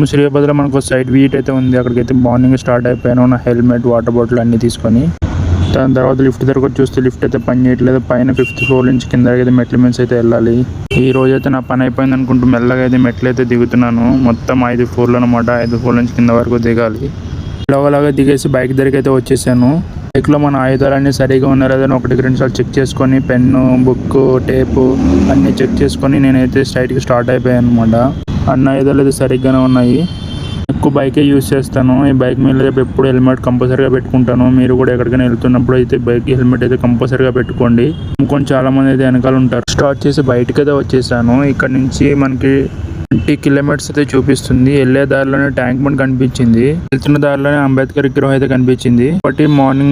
ముసిరియాబాద్లో మనకు side wheat అయితే ఉంది. అక్కడికైతే మార్నింగ్ స్టార్ట్ అయిపోయాను. నా హెల్మెట్, వాటర్ బాటిల్ అన్నీ తీసుకొని. దాని తర్వాత లిఫ్ట్ దగ్గర చూస్తే లిఫ్ట్ అయితే పని చేయట్లేదు. పైన 5th ఫ్లోర్ నుంచి కింద అయితే మెట్ల మీద అయితే వెళ్ళాలి. ఈ రోజు అయితే నా పని అయిపోయింది అనుకుంటూ మెల్లగా అయితే మెట్లు అయితే దిగుతున్నాను. మొత్తం 5 ఫ్లోర్లు అనమాట. 5 ఫ్లోర్ నుంచి కింద వరకు దిగాలి. లోగలాగా దిగేసి బైక్ దగ్గరికి అయితే వచ్చేసాను. బైక్లో మన ఆయుధాలన్నీ సరిగా ఉన్నారో అని 1-2 సార్లు చెక్ చేసుకొని పెన్ను, బుక్, టేపు అన్నీ చెక్ చేసుకొని నేనైతే స్ట్రైట్గా స్టార్ట్ అయిపోయాను అనమాట. అన్ని ఆయుధాలు అయితే సరిగ్గానే ఉన్నాయి. ఎక్కువ బైకే యూజ్ చేస్తాను. ఈ బైక్ మీద ఎప్పుడు హెల్మెట్ కంపల్సరీగా పెట్టుకుంటాను. మీరు కూడా ఎక్కడికైనా వెళ్తున్నప్పుడు అయితే బైక్ హెల్మెట్ అయితే కంపల్సరీగా పెట్టుకోండి. ఇంకొంచెం చాలా మంది అయితే వెనకాల ఉంటారు. స్టార్ట్ చేసి బయటకి అయితే వచ్చేసాను. ఇక్కడ నుంచి మనకి 20 కిలోమీటర్స్ అయితే చూపిస్తుంది. వెళ్ళే దారిలోనే ట్యాంక్ బండ్ కనిపించింది. వెళ్తున్న దారిలోనే అంబేద్కర్ విగ్రహం అయితే కనిపించింది. కాబట్టి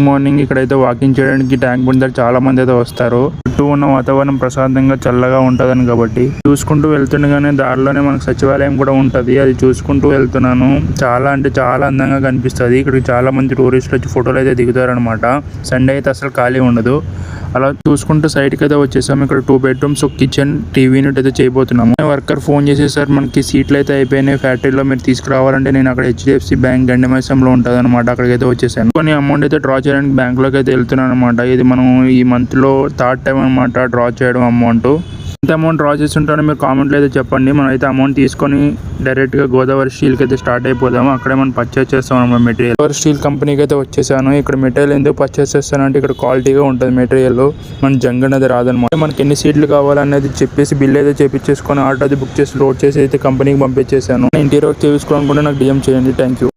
మార్నింగ్ ఇక్కడైతే వాకింగ్ చేయడానికి ట్యాంక్ బండ్ దగ్గర చాలా మంది అయితే వస్తారు. చుట్టూ ఉన్న వాతావరణం ప్రశాంతంగా చల్లగా ఉంటుందని కాబట్టి చూసుకుంటూ వెళ్తుండగానే దారిలోనే మనకు సచివాలయం కూడా ఉంటది. అది చూసుకుంటూ వెళ్తున్నాను. చాలా అంటే చాలా అందంగా కనిపిస్తుంది. ఇక్కడికి చాలా మంది టూరిస్టులు వచ్చి ఫోటోలు అయితే దిగుతారు అనమాట. సండే అయితే అసలు ఖాళీ ఉండదు. అలా చూసుకుంటూ సైడ్కి అయితే వచ్చేసాము. ఇక్కడ 2 బెడ్రూమ్స్, కిచెన్, టీవీ యూనిట్ అయితే చేయబోతున్నాము. వర్కర్ ఫోన్ చేసేసారు, మనకి సీట్లు అయితే అయిపోయినాయి, ఫ్యాక్టరీలో మీరు తీసుకురావాలంటే నేను అక్కడ HDFC బ్యాంక్ గండిమైసంలో ఉంటుంది అనమాట. అక్కడికి అయితే వచ్చేసాను. కొన్ని అమౌంట్ అయితే డ్రా చేయడానికి బ్యాంక్లోకి అయితే వెళ్తున్నాను అనమాట. ఇది మనం ఈ మంత్లో 3rd టైం అనమాట డ్రా చేయడం అమౌంట్. ఎంత అమౌంట్ డ్రా చేసి ఉంటారో మీరు కామెంట్లో అయితే చెప్పండి. మనం అయితే అమౌంట్ తీసుకొని డైరెక్ట్గా గోదావరి స్టీల్కి అయితే స్టార్ట్ అయిపోదాము. అక్కడే మనం పర్చేస్ చేస్తాం అన్నమాట మెటీరియల్. గోదావరి స్టీల్ కంపెనీకి అయితే వచ్చేసాను. ఇక్కడ మెటీరియల్ ఎందుకు పర్చేస్ చేస్తానంటే ఇక్కడ క్వాలిటీగా ఉంటుంది మెటీరియల్. మన జంగ్ అనేది రాదనమాట. మనకి ఎన్ని సీట్లు కావాలనేది చెప్పేసి బిల్ అయితే చేపించేసుకొని ఆర్డర్ అది బుక్ చేసి లోడ్ చేసి అయితే కంపెనీకి పంపించేసాను. ఇంటీరియర్ వర్క్ చేసుకోవాలనుకుంటే నాకు DM చేయండి. Thank you.